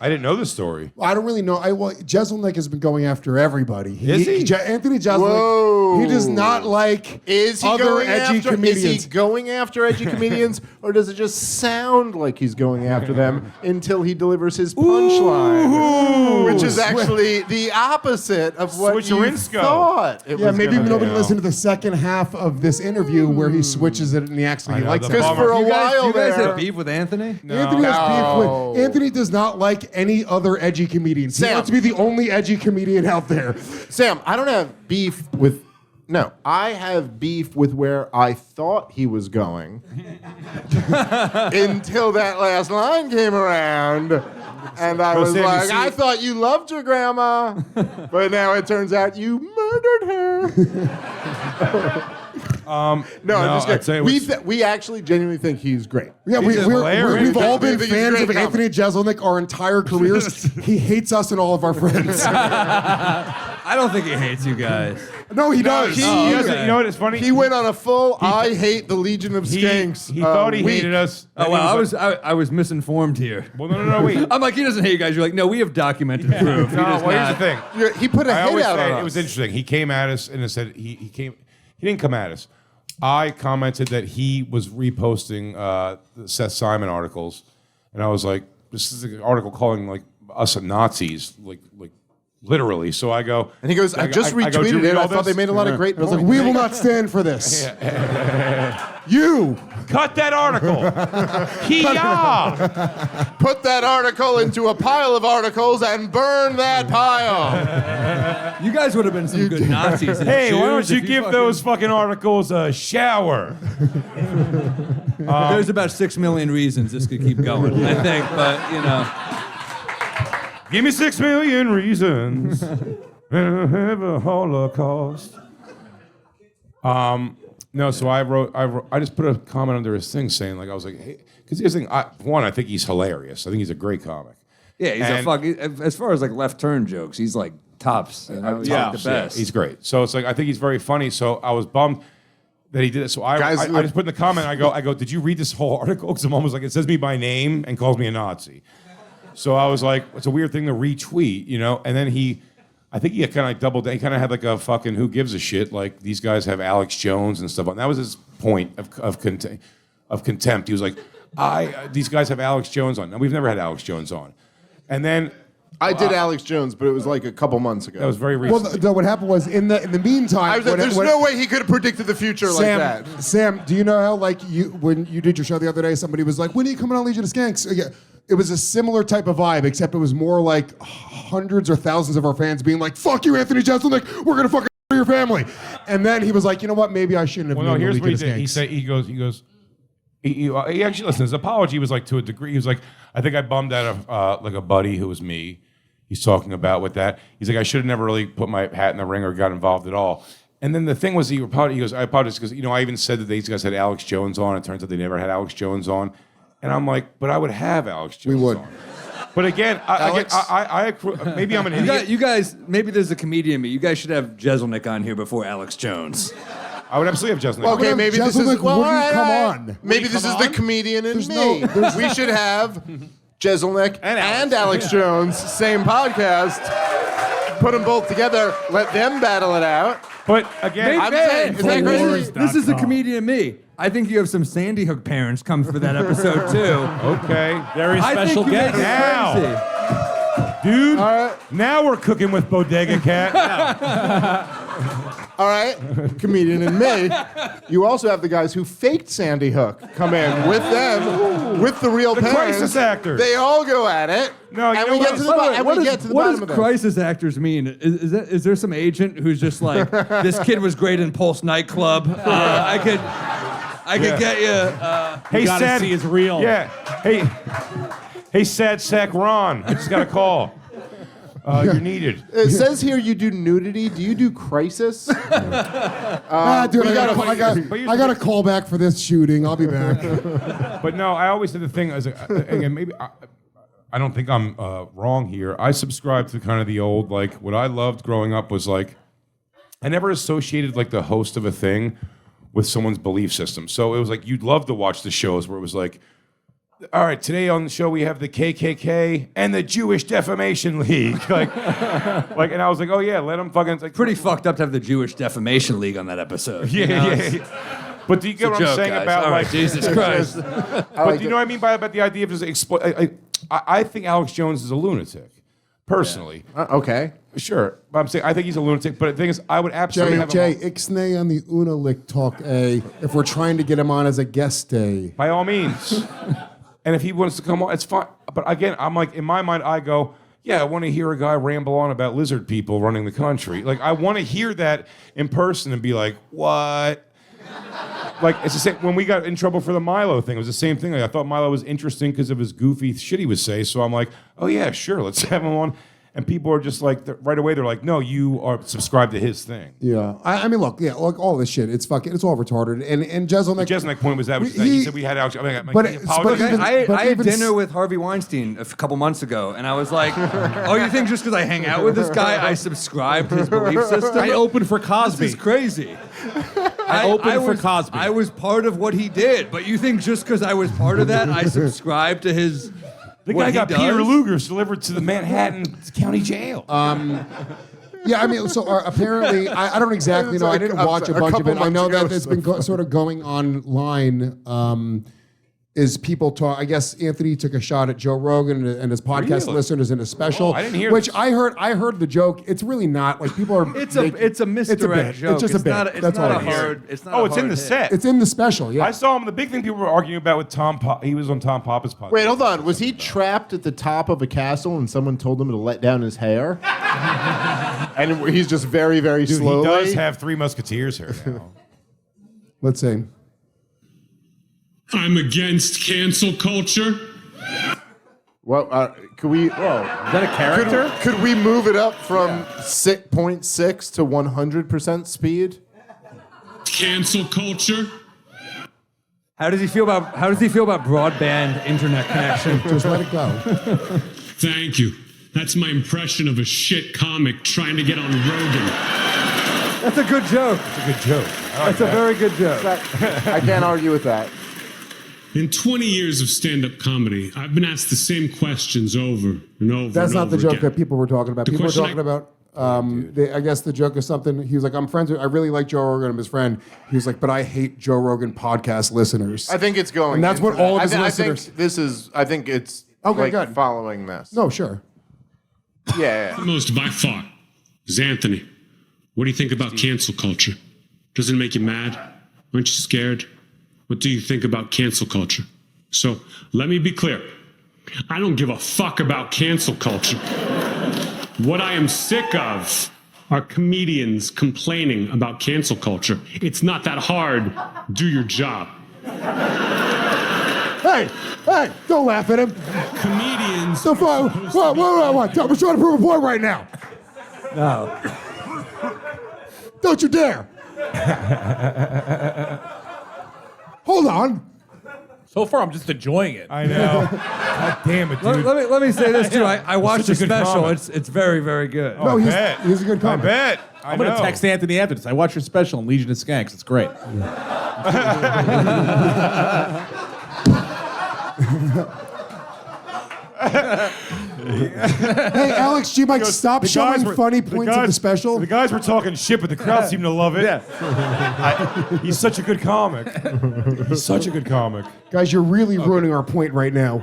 I didn't know the story. I don't really know. Jeselnik has been going after everybody. Is he? Anthony Jeselnik, he does not like other edgy comedians. Is he going after edgy comedians, or does it just sound like he's going after them until he delivers his punchline, which is actually the opposite of what you thought it was maybe nobody do. listened to the second half of this interview where he switches it and he actually likes it. Because for a while you guys there, have beef with Anthony? No. Anthony has beef with. Anthony does not like any other edgy comedians. He wants to be the only edgy comedian out there. Sam, I don't have beef with. No, I have beef with where I thought he was going until that last line came around. And I was Sam, like, I thought you loved your grandma, but now it turns out you murdered her. I'm just kidding. We actually genuinely think he's great. Yeah, we've all been He's fans great of Anthony Jeselnik our entire careers. He hates us and all of our friends. I don't think he hates you guys. No, he does. He doesn't. You know what? It's funny. He went on a full I hate the Legion of Skanks. He thought he hated us. Oh, well, I was misinformed here. Well, no, wait. I'm like, he doesn't hate you guys. You're like, no, we have documented proof. No, well, here's the thing. He put a hit out on us. It was interesting. He came at us and said he came. He didn't come at us. I commented that he was reposting the Seth Simon articles, and I was like, "This is an article calling like us Nazis, like literally." So I go, and he goes, "I just retweeted it. I thought they made a lot of great points." I was like, "We will not stand for this." You cut that article. Put that article into a pile of articles and burn that pile. You guys would have been some good Nazis. Hey, why don't you give those fucking articles a shower? There's about 6 million reasons this could keep going, I think, but you know. Give me 6 million reasons. Have a Holocaust. No, so I just put a comment under his thing saying, like, I was like, hey, because here's the thing, I think he's hilarious. I think he's a great comic. Yeah, as far as like left turn jokes, he's like tops. You know? He's like the best. Yeah, he's great. So it's like, I think he's very funny. So I was bummed that he did it. So I just put in the comment, I go, did you read this whole article? Because I'm almost like, it says me by name and calls me a Nazi. So I was like, it's a weird thing to retweet, you know? And then I think he kind of doubled down. He kind of had like a fucking who gives a shit. Like these guys have Alex Jones and stuff. And that was his point of contempt. He was like, these guys have Alex Jones on. Now, we've never had Alex Jones on. And then I did Alex Jones, but it was like a couple months ago. That was very recent. Well, what happened was in the meantime, there's no way he could have predicted the future like that. Sam, do you know how when you did your show the other day, somebody was like, "When are you coming on Legion of Skanks?" Yeah. It was a similar type of vibe, except it was more like hundreds or thousands of our fans being like, "Fuck you, Anthony Jeselnik. We're gonna fucking your family." And then he was like, "You know what? Maybe I shouldn't have." Well, no. Here's what he did. He said, he goes. He actually, listen, his apology was like to a degree. He was like, I think I bummed out like a buddy who was me. He's talking about with that. He's like, I should have never really put my hat in the ring or got involved at all. And then the thing was, he goes, I apologize because, I even said that these guys had Alex Jones on. It turns out they never had Alex Jones on. And I'm like, but I would have Alex Jones on. But again, maybe I'm an idiot. You guys, maybe there's a comedian in me. You guys should have Jeselnik on here before Alex Jones. I would absolutely have Jeselnik. Okay, maybe this is come on. Maybe this is the comedian in me. We should have Jeselnik and Alex Jones, same podcast. Put them both together. Let them battle it out. But again, I'm saying, is that crazy? This is the comedian in me. I think you have some Sandy Hook parents come for that episode too. Okay, very special guest now, dude. Now we're cooking with Bodega Cat. All right, comedian and me. You also have the guys who faked Sandy Hook come in with them, with the real parents. Crisis actors. They all go at it. No, and we get to the bottom of it. What does crisis actors mean? Is there some agent who's just like, this kid was great in Pulse nightclub? I could get you. Hey, gotta sad see is real. Yeah. Hey, sad sack Ron. I just got a call. You're needed. It says here you do nudity. Do you do crisis? Dude, I got a call back for this shooting. I'll be back. But no, I always did the thing as again, maybe I don't think I'm wrong here. I subscribe to kind of the old, like, what I loved growing up was like, I never associated like the host of a thing with someone's belief system. So it was like you'd love to watch the shows where it was like all right, today on the show we have the KKK and the Jewish Defamation League. And I was like, oh yeah, let them fucking. It's like, Pretty fucked up to have the Jewish Defamation League on that episode. Yeah, you know? yeah. But do you get what I'm saying guys. about All right, like Jesus Christ? But do you know what I mean by about the idea of just I think Alex Jones is a lunatic, personally. Okay. Sure, but I'm saying I think he's a lunatic. But the thing is, I would absolutely have Jay, him ixnay on the Unalik talk if we're trying to get him on as a guest day. by all means. And if he wants to come on, it's fine. But again, I'm like, in my mind, I go, yeah, I want to hear a guy ramble on about lizard people running the country. Like, I want to hear that in person and be like, what? Like, it's the same, when we got in trouble for the Milo thing, it was the same thing. Like, I thought Milo was interesting because of his goofy shit he would say. So I'm like, oh yeah, sure, let's have him on. And people are just like, right away, they're like, no, you are subscribed to his thing. Yeah, I mean, look, all this shit, it's all retarded. And Jeselnik, The Jeselnik point was that he said we had Alex. I had dinner with Harvey Weinstein a couple months ago, and I was like, oh, you think just because I hang out with this guy, I subscribe to his belief system? I opened for Cosby. This is crazy. I opened for Cosby. I was part of what he did, but you think just because I was part of that, I subscribe to his... The guy got Peter Lugers delivered to the Manhattan County Jail. yeah, I mean, so apparently, I don't exactly know. I didn't watch a bunch of it. I know that it's been sort of going online. Is people talk? I guess Anthony took a shot at Joe Rogan and his podcast listeners in a special. Oh, I didn't hear which this. I heard the joke. It's really not like people are. It's a misdirect joke. It's just a bit. It's not a hard. It's not. It's in the set. It's in the special. Yeah. I saw him. The big thing people were arguing about with Tom. He was on Tom Papa's podcast. Wait, hold on. Was he trapped at the top of a castle and someone told him to let down his hair? And he's just very, very Dude, slowly. he does have 3 Musketeers here now. Let's see. I'm against cancel culture. Well, could we? Whoa, Is that a character? Could we move it up from 6.6 to 100% speed? Cancel culture. How does he feel about broadband internet connection? Just let it go. Thank you. That's my impression of a shit comic trying to get on Rogan. That's a good joke. It's a good joke. That's a very good joke. I can't argue with that. In 20 years of stand-up comedy, I've been asked the same questions over and over. That's and not the over joke again. that people were talking about. People were question talking about. I guess the joke is something. He was like, "I'm friends with. I really like Joe Rogan. I'm his friend." He was like, "But I hate Joe Rogan podcast listeners." I think it's going. And that's into what all of that. his listeners. I think it's Okay, good. following this. No, sure. Yeah. The most by far is Anthony. What do you think about cancel culture? Doesn't it make you mad? Aren't you scared? What do you think about cancel culture? So let me be clear. I don't give a fuck about cancel culture. What I am sick of are comedians complaining about cancel culture. It's not that hard. Do your job. Hey, don't laugh at him. Comedians. So far, what? We're trying to prove a point right now. No. Don't you dare. Hold on. So far, I'm just enjoying it. I know. God damn it, dude. Let me say this too. I watched the such a good special. comic. It's very, very good. No, he's a good comic. I bet. I'm going to text Anthony after this. I watched your special on Legion of Skanks. It's great. Hey, Alex, G. Mike, stop showing funny points of the special. The guys were talking shit, but the crowd seemed to love it. He's such a good comic. He's such a good comic. Guys, you're really ruining our point right now.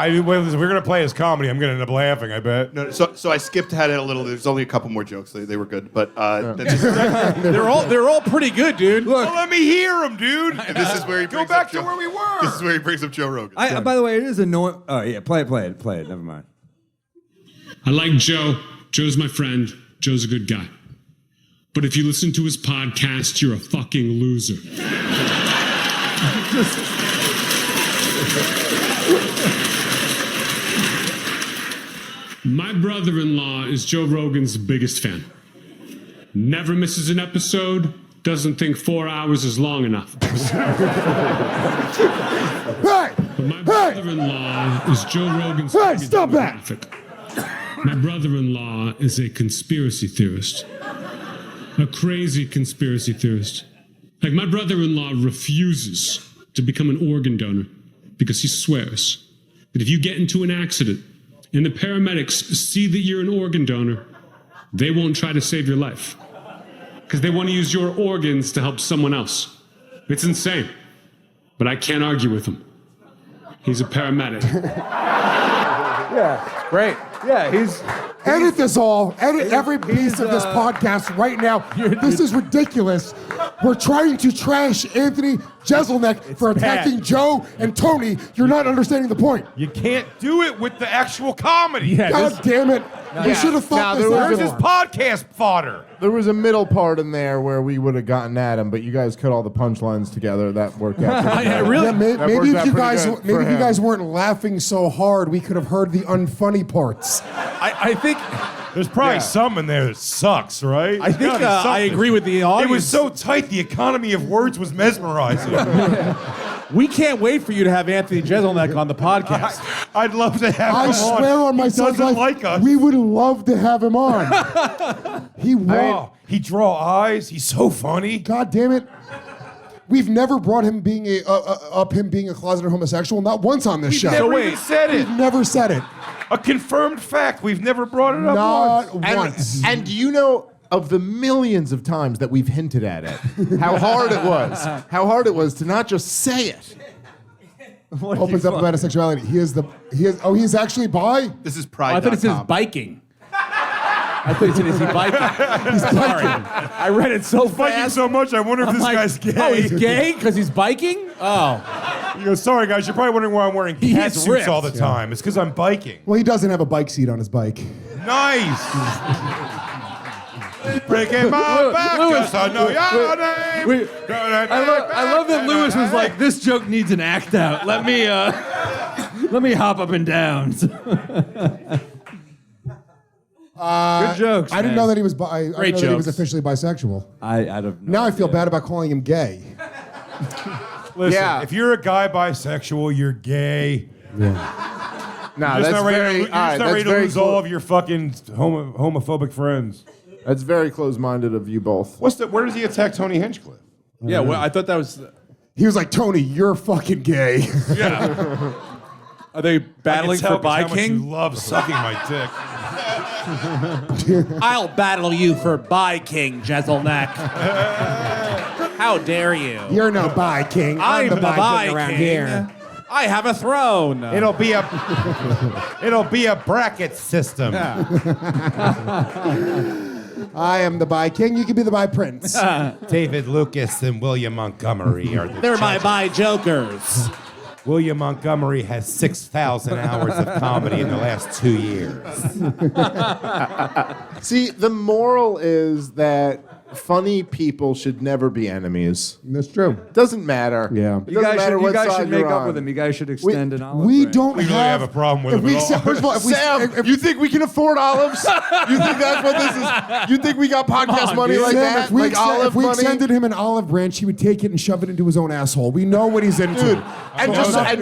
We're going to play his comedy. I'm going to end up laughing, I bet. No, so I skipped ahead a little. There's only a couple more jokes. They were good, but They're all pretty good, dude. Well, let me hear him, dude. this is where he Go brings back up to Joe- where we were. This is where he brings up Joe Rogan. By the way, it is annoying. Oh yeah, play it. Never mind. I like Joe. Joe's my friend. Joe's a good guy. But if you listen to his podcast, you're a fucking loser. My brother-in-law is Joe Rogan's biggest fan. Never misses an episode. Doesn't think 4 hours is long enough. Hey! But my brother-in-law is Joe Rogan's Hey, stop that! demographic. My brother-in-law is a conspiracy theorist. A crazy conspiracy theorist. Like, my brother-in-law refuses to become an organ donor. because he swears that if you get into an accident and the paramedics see that you're an organ donor, they won't try to save your life because they want to use your organs to help someone else. It's insane, but I can't argue with him. He's a paramedic. Yeah, great. Yeah, he's. Edit this all. Edit every piece of this podcast right now. This is ridiculous. We're trying to trash Anthony Jeselnik for attacking Joe and Tony. You're not understanding the point. You can't do it with the actual comedy. Yeah, God damn it. We should have thought this Where's out his more. podcast fodder? There was a middle part in there where we would have gotten at him, but you guys cut all the punchlines together. That worked out. pretty Yeah, well. really? Yeah, That maybe worked if out you pretty guys, good maybe for if you him. guys weren't laughing so hard, we could have heard the unfunny parts. I think There's probably some in there that sucks, right? I think I agree with the It audience. was so tight, the economy of words was mesmerizing. We can't wait for you to have Anthony Jeselnik on the podcast. I'd love to have him I on. swear on my He son's doesn't life, like us. we would love to have him on. He won't. Oh, he draw eyes. He's so funny. God damn it. We've never brought him being him being a closeted homosexual, not once on this show. Never even said it. We've never said it. A confirmed fact. We've never brought it up Not once. once. And do you know of the millions of times that we've hinted at it, how hard it was to not just say it. Opens up about homosexuality. He's actually bi? This is I pride.com. thought it says biking. I thought it said, is he biking? He's sorry. I read it so Biking fast. so much, I wonder if I'm this like, guy's gay. Oh, he's gay because he's biking? Oh. He goes, sorry guys, you're probably wondering why I'm wearing He cat is suits ripped. all the time. It's because I'm biking. Well, he doesn't have a bike seat on his bike. Nice. Breaking my back, Lewis, just I know your name. I love that Lewis was like, this joke needs an act out. Let me hop up and down. Good jokes. I didn't know that he was bi. I didn't know Great that he was jokes. officially bisexual. I don't know. Now I feel bad about calling him gay. Listen, Yeah. if you're a guy bisexual, you're gay. No, You're that's just not ready, very, you're just not ready to lose all of your fucking homophobic friends. That's very close-minded of you both. Where does he attack Tony Hinchcliffe? Yeah, well, I thought that was. He was like, Tony, you're fucking gay. Are they battling for Bi How much you King? love sucking my dick. I'll battle you for Bi King, Jeselnik. How dare you? You're no bi king. I'm the bi king around here. I have a throne. It'll be a bracket system. I am the bi king. You can be the bi prince. David Lucas and William Montgomery are the They're my judges. Bi Jokers. William Montgomery has 6,000 hours of comedy in the last 2 years. See, the moral is that funny people should never be enemies. That's true. Doesn't matter. Yeah. It doesn't matter You what guys side should make you're up on. with him. You guys should extend an olive We branch. don't We really have a problem with if him we at say- all. First of all, if we, Sam, if, you think we can afford olives? You think that's what this is? You think we got podcast money like Sam, that? if we, Like extend- olive if we money? extended him an olive branch, he would take it and shove it into his own asshole. We know what he's into. Dude, and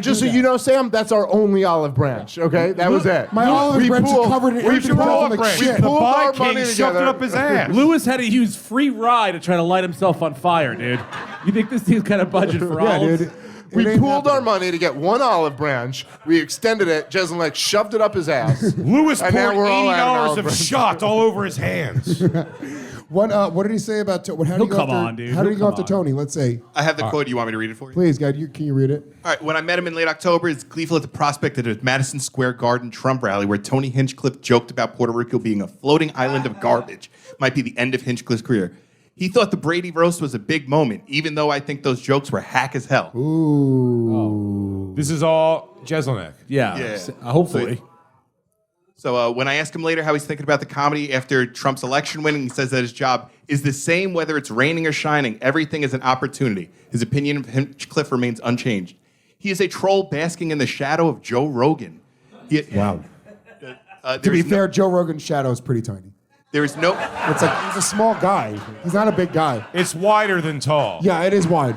just so you know, Sam, that's our only olive branch. Okay, that was it. My olive branch is covered in We everything pulled else up like branch. shit. The pulled our Bi money King shoved together. it up his ass. Lewis had to use free rye to try to light himself on fire, dude. You think this dude's got a budget for Yeah, olives? dude. We It ain't pooled our happening. money to get one olive branch. We extended it. Jeselnik shoved it up his ass. Lewis And poured now we're all out of $80 olive of branch. shot all over his hands. What did he say about Tony? How did He'll he go come after, on, dude. How did he He'll go come after on. Tony? Let's say. I have the quote. You want me to read it for you? Please, God, can you read it? All right. When I met him in late October, he's gleeful at the prospect of a Madison Square Garden Trump rally where Tony Hinchcliffe joked about Puerto Rico being a floating island of garbage. Might be the end of Hinchcliffe's career. He thought the Brady roast was a big moment, even though I think those jokes were hack as hell. Ooh. This is all Jeselnik. Yeah. Yeah. Hopefully. So when I ask him later how he's thinking about the comedy after Trump's election winning, he says that his job is the same whether it's raining or shining. Everything is an opportunity. His opinion of Hinchcliffe remains unchanged. He is a troll basking in the shadow of Joe Rogan. Wow. To be fair, Joe Rogan's shadow is pretty tiny. there is no. It's like he's a small guy. He's not a big guy. It's wider than tall. Yeah, it is wide.